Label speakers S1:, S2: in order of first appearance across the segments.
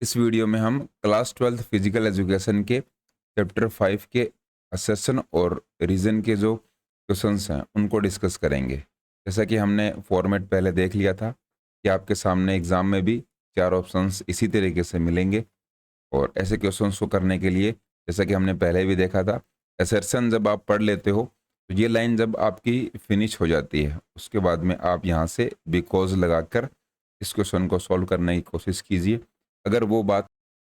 S1: इस वीडियो में हम क्लास 12th फिजिकल एजुकेशन के चैप्टर 5 के असेसन और रीजन के जो क्वेश्चंस हैं उनको डिस्कस करेंगे। जैसा कि हमने फॉर्मेट पहले देख लिया था कि आपके सामने एग्जाम में भी 4 ऑप्शंस इसी तरीके से मिलेंगे और ऐसे क्वेश्चंस को करने के लिए जैसा कि हमने पहले भी देखा था, असर्शन जब आप पढ़ लेते हो तो ये लाइन जब आपकी फिनिश हो जाती है उसके बाद में आप यहाँ से बिकॉज लगाकर इस क्वेश्चन को सॉल्व करने की कोशिश कीजिए। अगर वो बात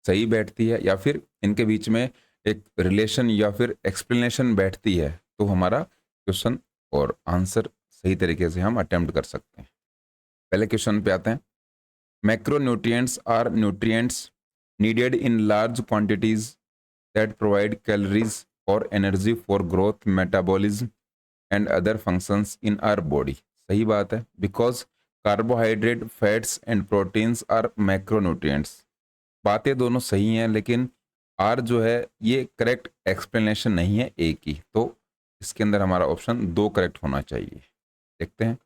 S1: सही बैठती है या फिर इनके बीच में एक रिलेशन या फिर एक्सप्लेनेशन बैठती है तो हमारा क्वेश्चन और आंसर सही तरीके से हम अटेम्प्ट कर सकते हैं। पहले क्वेश्चन पे आते हैं। Macronutrients are nutrients needed in large quantities that provide calories or energy for growth, metabolism and other functions in our body। सही बात है, because carbohydrate, fats and proteins are macronutrients। बातें दोनों सही हैं लेकिन आर जो है ये करेक्ट एक्सप्लेनेशन नहीं है ए की, तो इसके अंदर हमारा ऑप्शन 2 करेक्ट होना चाहिए। देखते हैं,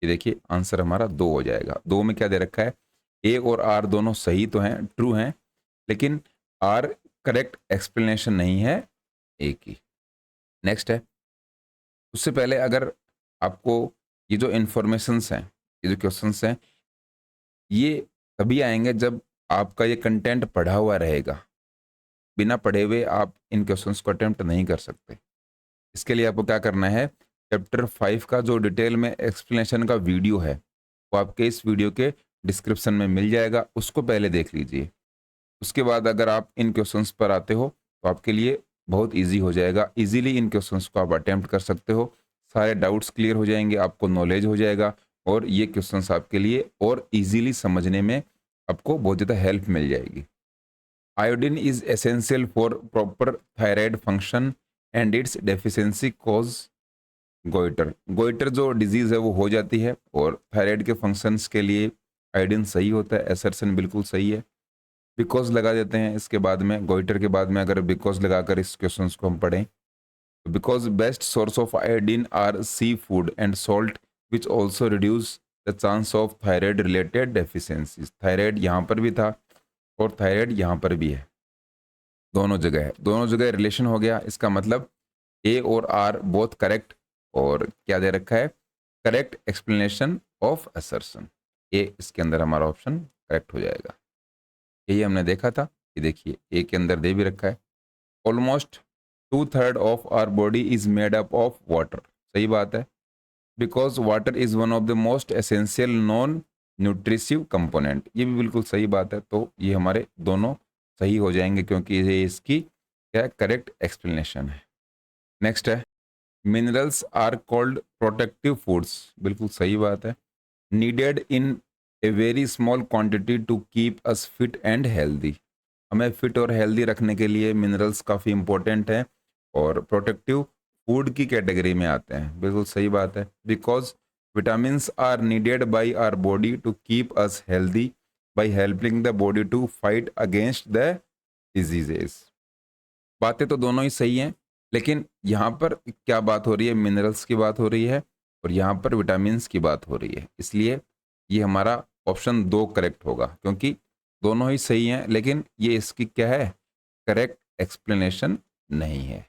S1: ये देखिए आंसर हमारा 2 हो जाएगा। 2 में क्या दे रखा है, ए और आर दोनों सही तो हैं, ट्रू हैं, लेकिन आर करेक्ट एक्सप्लेनेशन नहीं है ए की। नेक्स्ट है, उससे पहले अगर आपको ये जो इंफॉर्मेशंस हैं, ये जो क्वेश्चंस हैं, ये तभी आएंगे जब आपका ये कंटेंट पढ़ा हुआ रहेगा। बिना पढ़े हुए आप इन क्वेश्चंस को अटेम्प्ट नहीं कर सकते। इसके लिए आपको क्या करना है, चैप्टर 5 का जो डिटेल में एक्सप्लेनेशन का वीडियो है वो आपके इस वीडियो के डिस्क्रिप्शन में मिल जाएगा, उसको पहले देख लीजिए। उसके बाद अगर आप इन क्वेश्चंस पर आते हो तो आपके लिए बहुत इजी हो जाएगा। इजीली इन क्वेश्चंस को आप अटेम्प्ट कर सकते हो, सारे डाउट्स क्लियर हो जाएंगे, आपको नॉलेज हो जाएगा और ये क्वेश्चंस आपके लिए और इजीली समझने में आपको बहुत ज़्यादा हेल्प मिल जाएगी। Iodine is essential for proper thyroid function and it's deficiency cause goitre. Goitre जो डिजीज है वो हो जाती है और थायराइड के फंक्शंस के लिए आयोडीन सही होता है, एसर्शन बिल्कुल सही है। बिकॉज लगा देते हैं इसके बाद में, गोइटर के बाद में अगर बिकॉज लगाकर इस क्वेश्चन को हम पढ़ें तो because best source of iodine are sea food and salt which also reduce the chance of thyroid related deficiencies. Thyroid यहाँ पर भी था और थायराइड यहाँ पर भी है, दोनों जगह है, दोनों जगह रिलेशन हो गया। इसका मतलब ए और आर बोथ करेक्ट और क्या दे रखा है, करेक्ट एक्सप्लेनेशन ऑफ असर्शन। ए इसके अंदर हमारा ऑप्शन करेक्ट हो जाएगा। यही हमने देखा था, ये देखिए ए के अंदर दे भी रखा है। Almost 2/3 of our body is made up of water. सही बात है, because water is one of the most essential non nutritive component. ये भी बिल्कुल सही बात है, तो ये हमारे दोनों सही हो जाएंगे क्योंकि ये इसकी क्या करेक्ट एक्सप्लेनेशन है। नेक्स्ट है, minerals are called protective foods. बिल्कुल सही बात है, needed in a very small quantity to keep us fit and healthy. हमें फिट और हेल्दी रखने के लिए मिनरल्स काफ़ी इंपॉर्टेंट हैं और प्रोटेक्टिव फूड की कैटेगरी में आते हैं। बिल्कुल सही बात है, because vitamins are needed by our body to keep us healthy by helping the body to fight against the diseases. बातें तो दोनों ही सही हैं, लेकिन यहाँ पर क्या बात हो रही है, मिनरल्स की बात हो रही है और यहाँ पर विटामिन्स की बात हो रही है, इसलिए ये हमारा ऑप्शन 2 करेक्ट होगा क्योंकि दोनों ही सही हैं, लेकिन ये इसकी क्या है, करेक्ट एक्सप्लेनेशन नहीं है।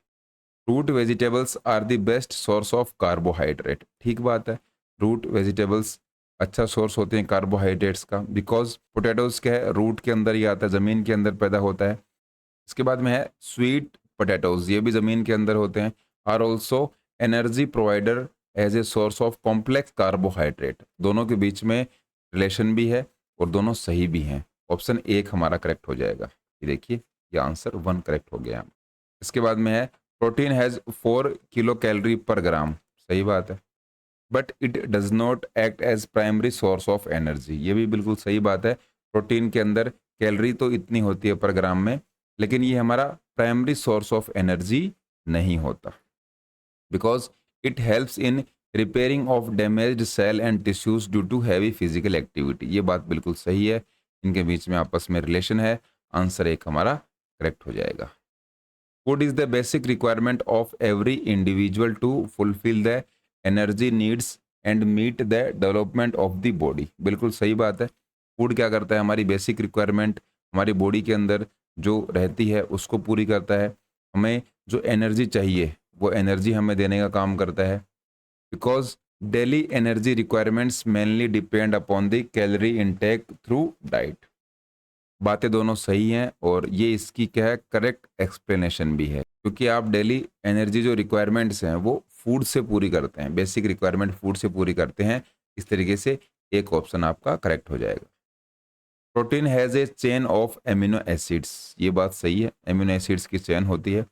S1: Fruit vegetables are the best source of carbohydrate. ठीक बात है, फ्रूट वेजिटेबल्स अच्छा सोर्स होते हैं कार्बोहाइड्रेट्स का, बिकॉज पोटैटोज क्या है, रूट के अंदर ही आता है, ज़मीन के अंदर पैदा होता है। इसके बाद में है स्वीट पोटैटोज, ये भी ज़मीन के अंदर होते हैं। Are also energy provider as a source of complex carbohydrate. दोनों के बीच में रिलेशन भी है और दोनों सही भी हैं। ऑप्शन 1 हमारा करेक्ट हो जाएगा। ये देखिए, ये आंसर 1 करेक्ट हो गया। इसके बाद में है प्रोटीन हैज़ 4 किलो कैलोरी पर ग्राम। सही बात है, but it does not act as primary source of energy. ये भी बिल्कुल सही बात है, प्रोटीन के अंदर कैलोरी तो इतनी होती है पर ग्राम में, लेकिन ये हमारा प्राइमरी सोर्स ऑफ एनर्जी नहीं होता, because it helps in repairing of damaged cell and tissues due to heavy physical activity. ये बात बिल्कुल सही है, इनके बीच में आपस में रिलेशन है। आंसर 1 हमारा करेक्ट हो जाएगा। Food is the basic requirement of every individual to fulfil the energy needs and meet the development of the body. बिल्कुल सही बात है, फूड क्या करता है, हमारी बेसिक रिक्वायरमेंट हमारी बॉडी के अंदर जो रहती है उसको पूरी करता है। हमें जो एनर्जी चाहिए वो एनर्जी हमें देने का काम करता है। Because daily energy requirements mainly depend upon the calorie intake through diet. बातें दोनों सही हैं और ये इसकी क्या है, करेक्ट एक्सप्लेनेशन भी है, क्योंकि आप डेली एनर्जी जो रिक्वायरमेंट्स हैं वो फूड से पूरी करते हैं, बेसिक रिक्वायरमेंट फूड से पूरी करते हैं। इस तरीके से एक ऑप्शन आपका करेक्ट हो जाएगा। Protein has a chain of amino acids, ये बात सही है, एमिनो एसिड्स की चेन होती है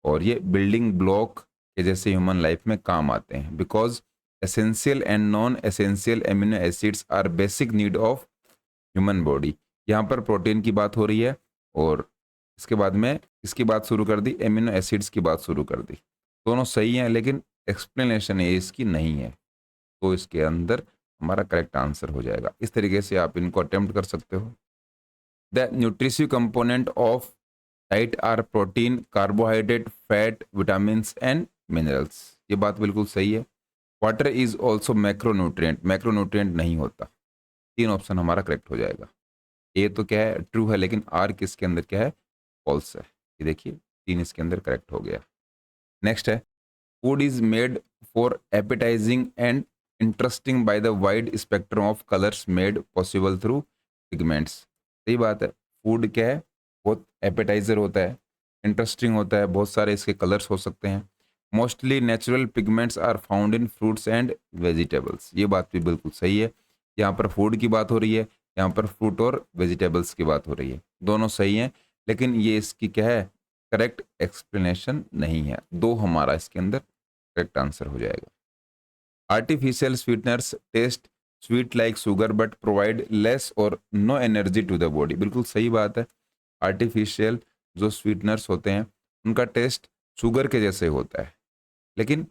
S1: और ये बिल्डिंग ब्लॉक के जैसे ह्यूमन लाइफ में काम आते हैं। Because essential and non essential amino acids are basic need of human body. यहाँ पर प्रोटीन की बात हो रही है और इसके बाद में इसकी बात शुरू कर दी, एमिनो एसिड्स की बात शुरू कर दी। दोनों सही हैं लेकिन एक्सप्लेनेशन ये इसकी नहीं है, तो इसके अंदर हमारा करेक्ट आंसर हो जाएगा। इस तरीके से आप इनको अटेम्प्ट कर सकते हो। The nutritive component of diet are protein, carbohydrate, fat, vitamins and minerals. ये बात बिल्कुल सही है। Water is also macronutrient, macronutrient नहीं होता। 3 ऑप्शन हमारा करेक्ट हो जाएगा। ए तो क्या है, ट्रू है, लेकिन आर किसके अंदर क्या है, फॉल्स है। ये देखिए 3 इसके अंदर करेक्ट हो गया। नेक्स्ट है, food is made for appetising and interesting by the wide spectrum of colours made possible through pigments. सही बात है, फूड क्या है, बहुत एपेटाइजर होता है, इंटरेस्टिंग होता है, बहुत सारे इसके कलर्स हो सकते हैं। Mostly natural pigments are found in fruits and vegetables. ये बात भी बिल्कुल सही है। यहाँ पर फूड की बात हो रही है, यहाँ पर फ्रूट और वेजिटेबल्स की बात हो रही है, दोनों सही हैं, लेकिन ये इसकी क्या है, करेक्ट एक्सप्लेनेशन नहीं है। 2 हमारा इसके अंदर करेक्ट आंसर हो जाएगा। Artificial sweeteners taste sweet like sugar but provide less or no energy to the body. बिल्कुल सही बात है। आर्टिफिशियल जो स्वीटनर्स होते हैं उनका टेस्ट शुगर के जैसे होता है, लेकिन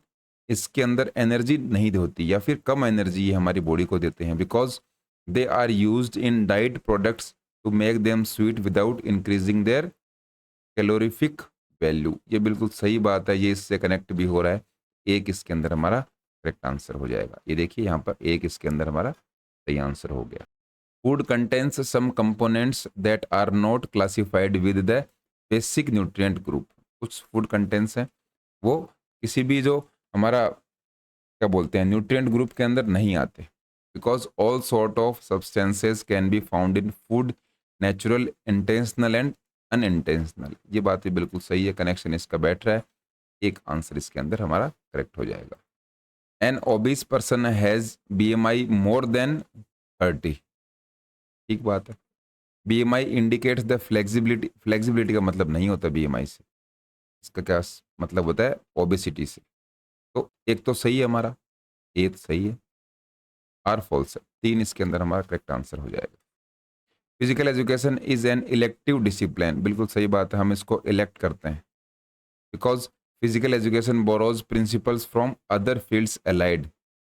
S1: इसके अंदर एनर्जी नहीं होती या फिर कम एनर्जी ये हमारी बॉडी को देते हैं। Because they are used in diet products to make them sweet without increasing their calorific value. ये बिल्कुल सही बात है, ये इससे कनेक्ट भी हो रहा है। एक इसके अंदर हमारा करेक्ट आंसर हो जाएगा। ये देखिए यहाँ पर एक इसके अंदर हमारा सही आंसर हो गया। Food contains some components that are not classified with the basic nutrient group. कुछ फूड कंटेंट्स हैं वो किसी भी जो हमारा क्या बोलते हैं न्यूट्रिएंट ग्रुप के अंदर नहीं आते। Because all sort of substances can be found in food, natural, intentional and unintentional. ये बात भी बिल्कुल सही है, कनेक्शन इसका बैठ रहा है। एक आंसर इसके अंदर हमारा करेक्ट हो जाएगा। An obese person has BMI more than 30। ठीक बात है। BMI indicates the flexibility, flexibility का मतलब नहीं होता BMI से, इसका क्या मतलब होता है, ओबेसिटी से। तो एक तो सही है हमारा, ए तो सही है, आर फॉल्स है। 3 इसके अंदर हमारा करेक्ट आंसर हो जाएगा। Physical education is an elective discipline. बिल्कुल सही बात है, हम इसको इलेक्ट करते हैं। Because physical education borrows principles from other fields allied.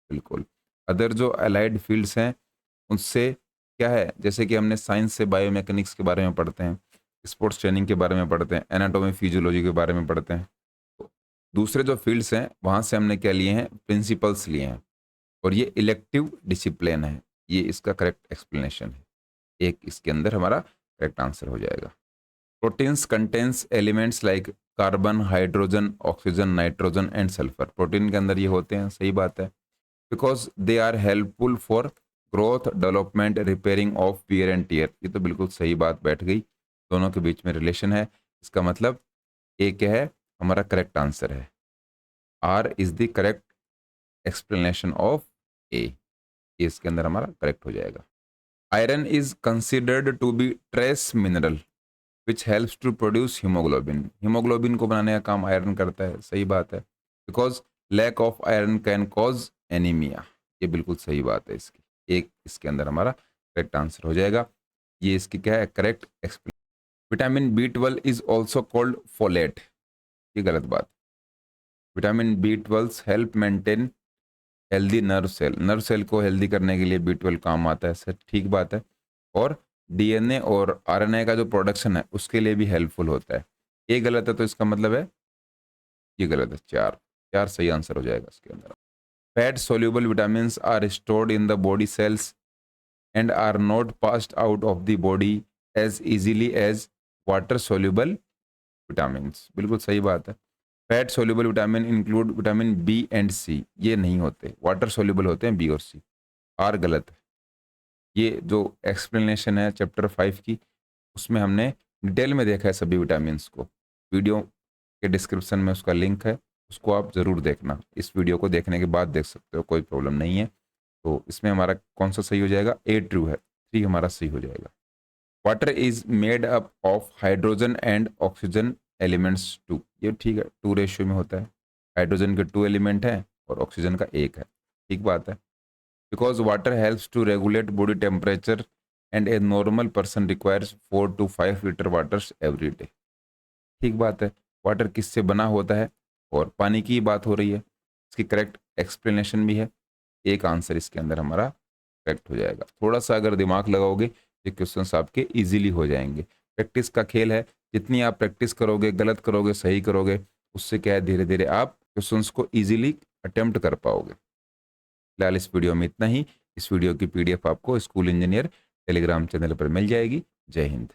S1: बिल्कुल, अदर जो अलाइड फील्ड्स हैं उनसे क्या है, जैसे कि हमने साइंस से बायोमैकेनिक्स के बारे में पढ़ते हैं, स्पोर्ट्स ट्रेनिंग के बारे में पढ़ते हैं, एनाटॉमी फिजियोलॉजी के बारे में पढ़ते हैं। तो दूसरे जो फील्ड्स हैं वहाँ से हमने क्या लिए हैं, प्रिंसिपल्स लिए हैं, और ये इलेक्टिव डिसिप्लिन है। ये इसका करेक्ट एक्सप्लेनेशन है। एक इसके अंदर हमारा करेक्ट आंसर हो जाएगा। Proteins contains elements like carbon, hydrogen, oxygen, nitrogen and sulphur. Protein के अंदर ये होते हैं, सही बात है। Because they are helpful for growth, development, repairing of wear and tear. ये तो बिल्कुल सही बात बैठ गई, दोनों के बीच में रिलेशन है। इसका मतलब ए क्या है, हमारा करेक्ट आंसर है। R is the correct explanation of A. इसके अंदर हमारा करेक्ट हो जाएगा। Iron is considered to be trace mineral which helps to produce haemoglobin. Haemoglobin को बनाने का काम आयरन करता है, सही बात है। Because lack of iron can cause anaemia. ये बिल्कुल सही बात है इसकी। एक इसके अंदर हमारा करेक्ट आंसर हो जाएगा। ये इसकी क्या है, correct explain. Vitamin B12 is also called folate. ये गलत बात। Vitamin B12 help maintain healthy nerve cell. Nerve cell को हेल्दी करने के लिए B12 काम आता है, सर ठीक बात है। और DNA और RNA का जो प्रोडक्शन है उसके लिए भी हेल्पफुल होता है। ये गलत है तो इसका मतलब है ये गलत है। 4 सही आंसर हो जाएगा इसके अंदर। Fat soluble vitamins are stored in the body cells and are not passed out of the body as easily as water soluble vitamin. बिल्कुल सही बात है। Fat soluble vitamin include vitamin B and C, ये नहीं होते, water soluble होते हैं B और सी। आर गलत है। ये जो एक्सप्लेनेशन है चैप्टर 5 की, उसमें हमने डिटेल में देखा है सभी विटामिन को। वीडियो के डिस्क्रिप्शन में उसका लिंक है, उसको आप ज़रूर देखना। इस वीडियो को देखने के बाद देख सकते हो, कोई प्रॉब्लम नहीं है। तो इसमें हमारा कौन सा सही हो जाएगा? ए ट्रू है, 3 हमारा सही हो जाएगा। Water is made up of hydrogen and oxygen elements two, ये ठीक है, 2 रेशियो में होता है। हाइड्रोजन के 2 एलिमेंट हैं और ऑक्सीजन का 1 है, ठीक बात है। Because water helps to regulate body temperature and a normal person requires 4 to 5 litre waters every day, ठीक बात है। वाटर किससे बना होता है? और पानी की बात हो रही है, इसकी करेक्ट एक्सप्लेनेशन भी है। एक आंसर इसके अंदर हमारा करेक्ट हो जाएगा। थोड़ा सा अगर दिमाग लगाओगे ये क्वेश्चंस आपके इजीली हो जाएंगे। प्रैक्टिस का खेल है, जितनी आप प्रैक्टिस करोगे, गलत करोगे, सही करोगे, उससे क्या है, धीरे धीरे आप क्वेश्चंस को इजीली अटेम्प्ट कर पाओगे। फिलहाल इस वीडियो में इतना ही। इस वीडियो की पीडीएफ आपको स्कूल इंजीनियर टेलीग्राम चैनल पर मिल जाएगी। जय हिंद।